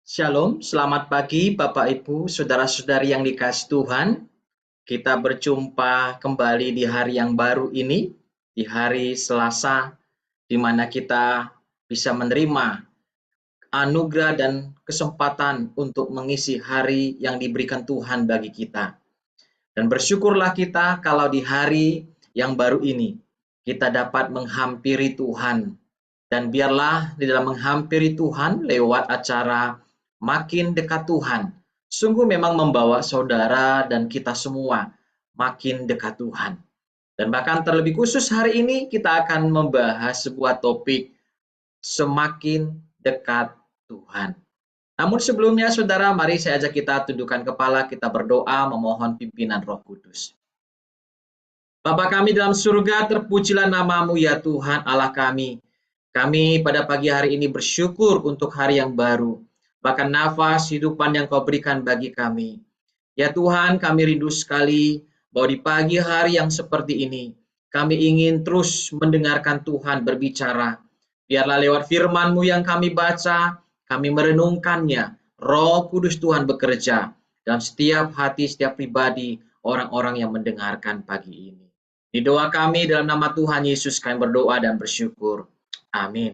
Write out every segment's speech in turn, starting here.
Shalom, selamat pagi Bapak Ibu, saudara-saudari yang dikasihi Tuhan. Kita berjumpa kembali di hari yang baru ini, di hari Selasa, di mana kita bisa menerima anugerah dan kesempatan untuk mengisi hari yang diberikan Tuhan bagi kita. Dan bersyukurlah kita kalau di hari yang baru ini, kita dapat menghampiri Tuhan. Dan biarlah di dalam menghampiri Tuhan lewat acara Makin Dekat Tuhan, sungguh memang membawa saudara dan kita semua makin dekat Tuhan. Dan bahkan terlebih khusus hari ini kita akan membahas sebuah topik semakin dekat Tuhan. Namun sebelumnya saudara, mari saya ajak kita tundukkan kepala, kita berdoa memohon pimpinan Roh Kudus. Bapa kami dalam surga, terpujilah nama-Mu ya Tuhan Allah kami. Kami pada pagi hari ini bersyukur untuk hari yang baru, bahkan nafas hidupan yang Kau berikan bagi kami. Ya Tuhan, kami rindu sekali bahwa di pagi hari yang seperti ini, kami ingin terus mendengarkan Tuhan berbicara. Biarlah lewat firman-Mu yang kami baca, kami merenungkannya. Roh Kudus Tuhan bekerja dalam setiap hati, setiap pribadi, orang-orang yang mendengarkan pagi ini. Di doa kami dalam nama Tuhan Yesus kami berdoa dan bersyukur. Amin.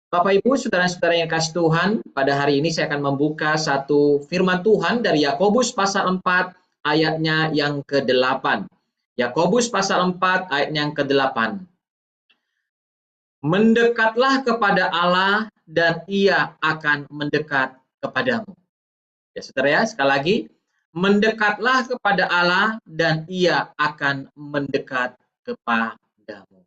Bapak Ibu, saudara-saudara yang kasih Tuhan, pada hari ini saya akan membuka satu firman Tuhan dari Yakobus pasal 4 ayatnya yang ke-8. Yakobus pasal 4 ayat yang ke-8. Mendekatlah kepada Allah dan Ia akan mendekat kepadamu. Ya, saudara ya, sekali lagi, mendekatlah kepada Allah dan Ia akan mendekat kepadamu.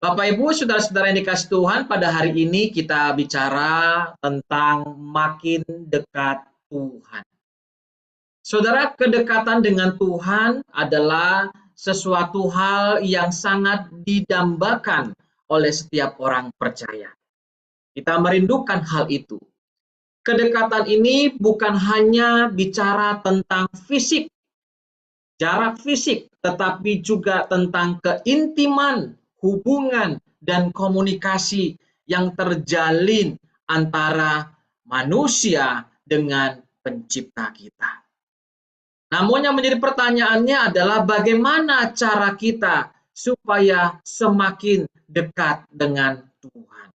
Bapak Ibu, saudara-saudara yang dikasihi Tuhan, pada hari ini kita bicara tentang makin dekat Tuhan. Saudara, kedekatan dengan Tuhan adalah sesuatu hal yang sangat didambakan oleh setiap orang percaya. Kita merindukan hal itu. Kedekatan ini bukan hanya bicara tentang fisik, jarak fisik, tetapi juga tentang keintiman, hubungan, dan komunikasi yang terjalin antara manusia dengan pencipta kita. Namun yang menjadi pertanyaannya adalah bagaimana cara kita supaya semakin dekat dengan Tuhan.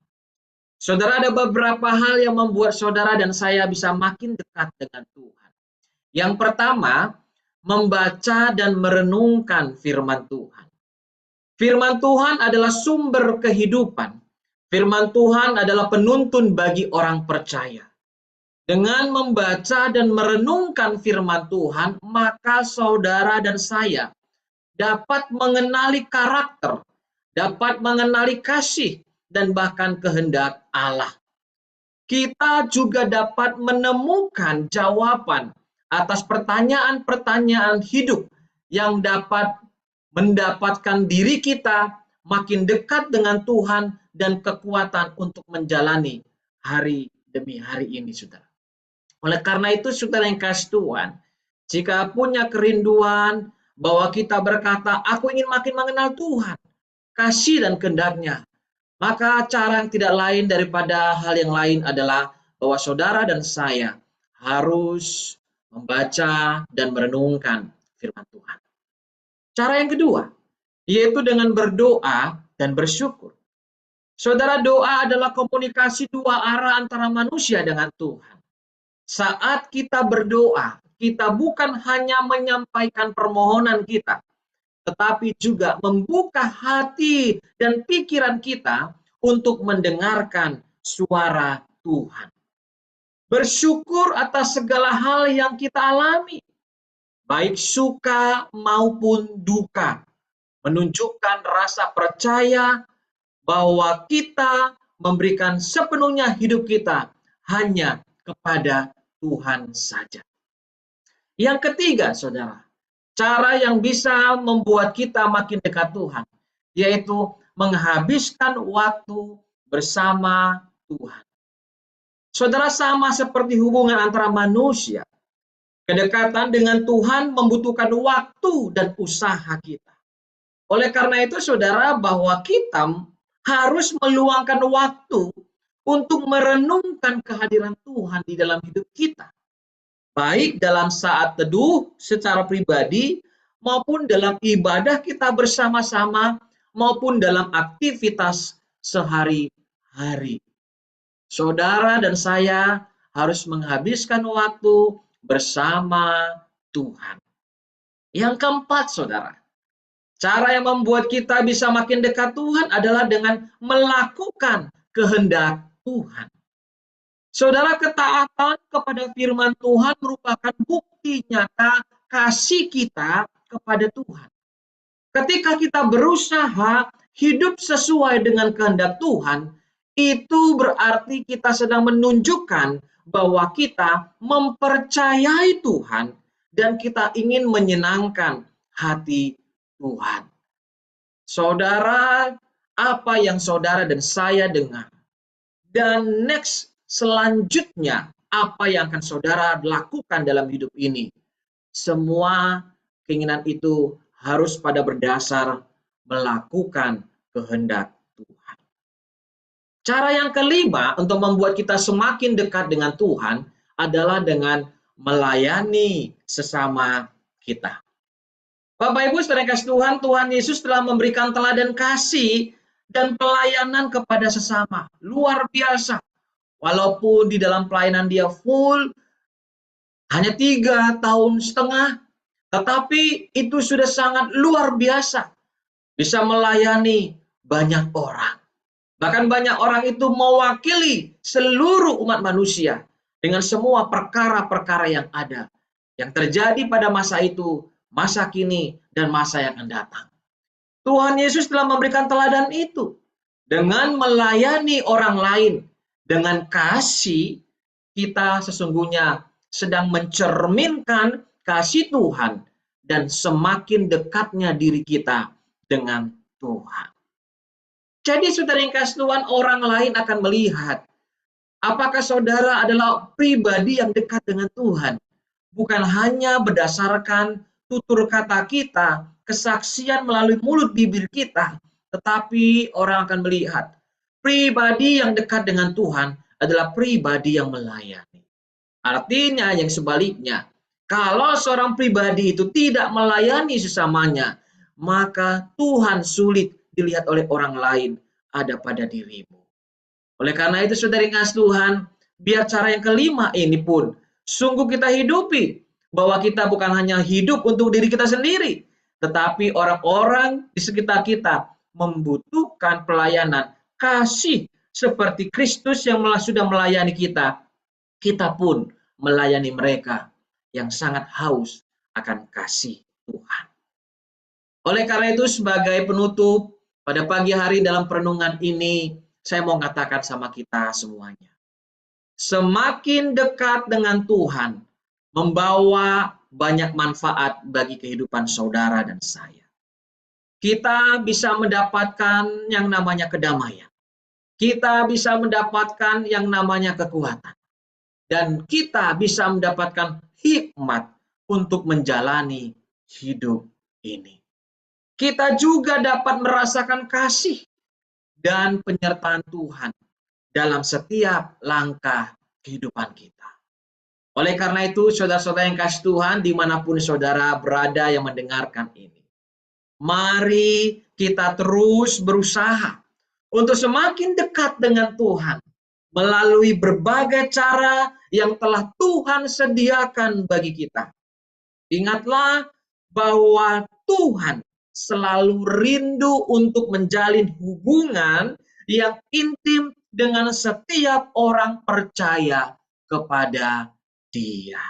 Saudara, ada beberapa hal yang membuat saudara dan saya bisa makin dekat dengan Tuhan. Yang pertama, membaca dan merenungkan firman Tuhan. Firman Tuhan adalah sumber kehidupan. Firman Tuhan adalah penuntun bagi orang percaya. Dengan membaca dan merenungkan firman Tuhan, maka saudara dan saya dapat mengenali karakter, dapat mengenali kasih, dan bahkan kehendak Allah. Kita juga dapat menemukan jawaban atas pertanyaan-pertanyaan hidup yang dapat mendapatkan diri kita makin dekat dengan Tuhan dan kekuatan untuk menjalani hari demi hari ini, saudara. Oleh karena itu, saudara yang kasih Tuhan, jika punya kerinduan bahwa kita berkata, aku ingin makin mengenal Tuhan, kasih dan kehendak-Nya, maka cara yang tidak lain daripada hal yang lain adalah bahwa saudara dan saya harus membaca dan merenungkan firman Tuhan. Cara yang kedua, yaitu dengan berdoa dan bersyukur. Saudara, doa adalah komunikasi dua arah antara manusia dengan Tuhan. Saat kita berdoa, kita bukan hanya menyampaikan permohonan kita, tetapi juga membuka hati dan pikiran kita untuk mendengarkan suara Tuhan. Bersyukur atas segala hal yang kita alami, baik suka maupun duka, menunjukkan rasa percaya bahwa kita memberikan sepenuhnya hidup kita hanya kepada Tuhan saja. Yang ketiga, saudara, cara yang bisa membuat kita makin dekat Tuhan, yaitu menghabiskan waktu bersama Tuhan. Saudara, sama seperti hubungan antara manusia, kedekatan dengan Tuhan membutuhkan waktu dan usaha kita. Oleh karena itu, saudara, bahwa kita harus meluangkan waktu untuk merenungkan kehadiran Tuhan di dalam hidup kita, baik dalam saat teduh secara pribadi maupun dalam ibadah kita bersama-sama maupun dalam aktivitas sehari-hari. Saudara dan saya harus menghabiskan waktu bersama Tuhan. Yang keempat, saudara, cara yang membuat kita bisa makin dekat Tuhan adalah dengan melakukan kehendak Tuhan. Saudara, ketaatan kepada firman Tuhan merupakan bukti nyata kasih kita kepada Tuhan. Ketika kita berusaha hidup sesuai dengan kehendak Tuhan, itu berarti kita sedang menunjukkan bahwa kita mempercayai Tuhan dan kita ingin menyenangkan hati Tuhan. Saudara, apa yang saudara dan saya dengar? Dan next, selanjutnya, apa yang akan saudara lakukan dalam hidup ini? Semua keinginan itu harus pada berdasar melakukan kehendak Tuhan. Cara yang kelima untuk membuat kita semakin dekat dengan Tuhan adalah dengan melayani sesama kita. Bapak Ibu saudara kasih Tuhan, Tuhan Yesus telah memberikan teladan kasih dan pelayanan kepada sesama. Luar biasa. Walaupun di dalam pelayanan dia full, hanya 3,5 tahun, tetapi itu sudah sangat luar biasa. Bisa melayani banyak orang. Bahkan banyak orang itu mewakili seluruh umat manusia dengan semua perkara-perkara yang ada. Yang terjadi pada masa itu, masa kini, dan masa yang akan datang. Tuhan Yesus telah memberikan teladan itu. Dengan melayani orang lain, dengan kasih, kita sesungguhnya sedang mencerminkan kasih Tuhan dan semakin dekatnya diri kita dengan Tuhan. Jadi saudara yang kasih Tuhan, orang lain akan melihat apakah saudara adalah pribadi yang dekat dengan Tuhan. Bukan hanya berdasarkan tutur kata kita, kesaksian melalui mulut bibir kita, tetapi orang akan melihat pribadi yang dekat dengan Tuhan adalah pribadi yang melayani. Artinya yang sebaliknya, kalau seorang pribadi itu tidak melayani sesamanya, maka Tuhan sulit dilihat oleh orang lain ada pada dirimu. Oleh karena itu saudara yang kasih Tuhan, biar cara yang kelima ini pun sungguh kita hidupi, bahwa kita bukan hanya hidup untuk diri kita sendiri, tetapi orang-orang di sekitar kita membutuhkan pelayanan kasih seperti Kristus yang sudah melayani kita. Kita pun melayani mereka yang sangat haus akan kasih Tuhan. Oleh karena itu, sebagai penutup pada pagi hari dalam perenungan ini, saya mau katakan sama kita semuanya. Semakin dekat dengan Tuhan, membawa banyak manfaat bagi kehidupan saudara dan saya. Kita bisa mendapatkan yang namanya kedamaian. Kita bisa mendapatkan yang namanya kekuatan. Dan kita bisa mendapatkan hikmat untuk menjalani hidup ini. Kita juga dapat merasakan kasih dan penyertaan Tuhan dalam setiap langkah kehidupan kita. Oleh karena itu, saudara-saudara yang kasih Tuhan, dimanapun saudara berada yang mendengarkan ini, mari kita terus berusaha untuk semakin dekat dengan Tuhan melalui berbagai cara yang telah Tuhan sediakan bagi kita. Ingatlah bahwa Tuhan selalu rindu untuk menjalin hubungan yang intim dengan setiap orang percaya kepada Dia.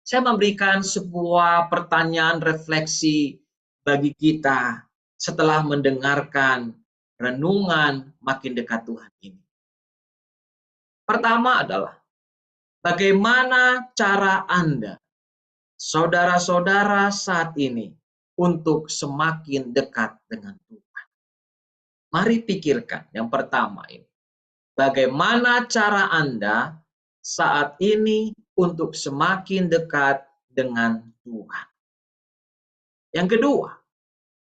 Saya memberikan sebuah pertanyaan refleksi bagi kita setelah mendengarkan renungan makin dekat Tuhan ini. Pertama adalah, bagaimana cara Anda, saudara-saudara saat ini, untuk semakin dekat dengan Tuhan? Mari pikirkan yang pertama ini. Bagaimana cara Anda saat ini untuk semakin dekat dengan Tuhan? Yang kedua,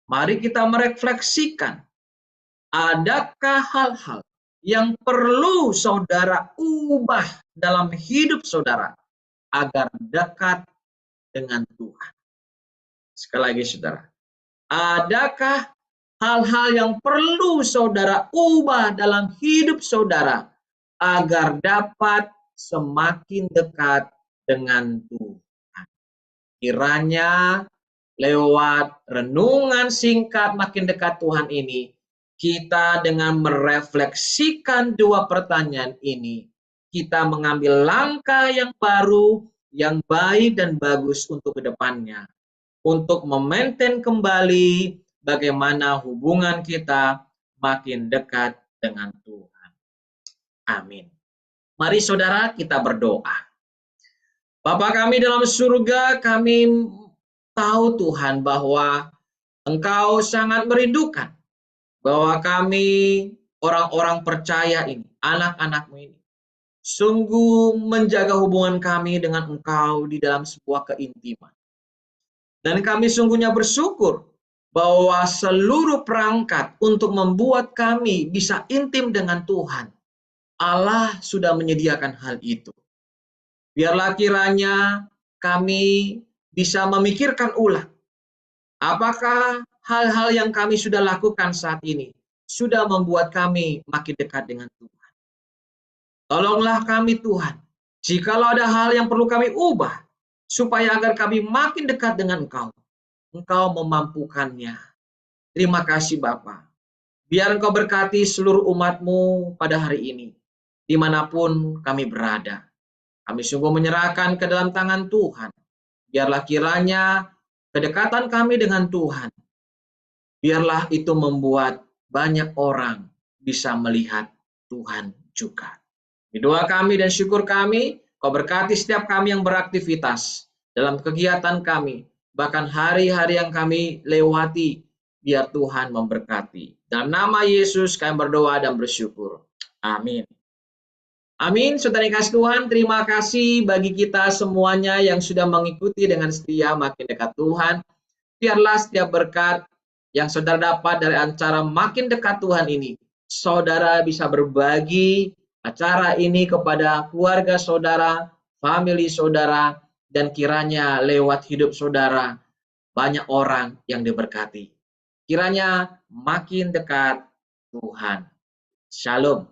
mari kita merefleksikan, adakah hal-hal yang perlu saudara ubah dalam hidup saudara agar dekat dengan Tuhan? Sekali lagi saudara, adakah hal-hal yang perlu saudara ubah dalam hidup saudara agar dapat semakin dekat dengan Tuhan? Kiranya lewat renungan singkat makin dekat Tuhan ini, kita dengan merefleksikan dua pertanyaan ini, kita mengambil langkah yang baru, yang baik dan bagus untuk kedepannya, untuk memaintain kembali bagaimana hubungan kita makin dekat dengan Tuhan. Amin. Mari saudara kita berdoa. Bapa kami dalam surga, kami tahu Tuhan bahwa Engkau sangat merindukan bahwa kami orang-orang percaya ini, anak-anak-Mu ini, sungguh menjaga hubungan kami dengan Engkau di dalam sebuah keintiman. Dan kami sungguhnya bersyukur bahwa seluruh perangkat untuk membuat kami bisa intim dengan Tuhan, Allah sudah menyediakan hal itu. Biarlah kiranya kami bisa memikirkan ulang, apakah hal-hal yang kami sudah lakukan saat ini sudah membuat kami makin dekat dengan Tuhan. Tolonglah kami Tuhan, jikalau ada hal yang perlu kami ubah, supaya agar kami makin dekat dengan Engkau, Engkau memampukannya. Terima kasih Bapa. Biar Engkau berkati seluruh umat-Mu pada hari ini, dimanapun kami berada. Kami sungguh menyerahkan ke dalam tangan Tuhan. Biarlah kiranya kedekatan kami dengan Tuhan, biarlah itu membuat banyak orang bisa melihat Tuhan juga. Doa kami dan syukur kami, Kau berkati setiap kami yang beraktivitas dalam kegiatan kami, bahkan hari-hari yang kami lewati, biar Tuhan memberkati. Dalam nama Yesus kami berdoa dan bersyukur. Amin. Amin, saudara kasih Tuhan, terima kasih bagi kita semuanya yang sudah mengikuti dengan setia makin dekat Tuhan. Biarlah setiap berkat yang saudara dapat dari acara makin dekat Tuhan ini, saudara bisa berbagi acara ini kepada keluarga saudara, family saudara, dan kiranya lewat hidup saudara, banyak orang yang diberkati. Kiranya makin dekat Tuhan. Shalom.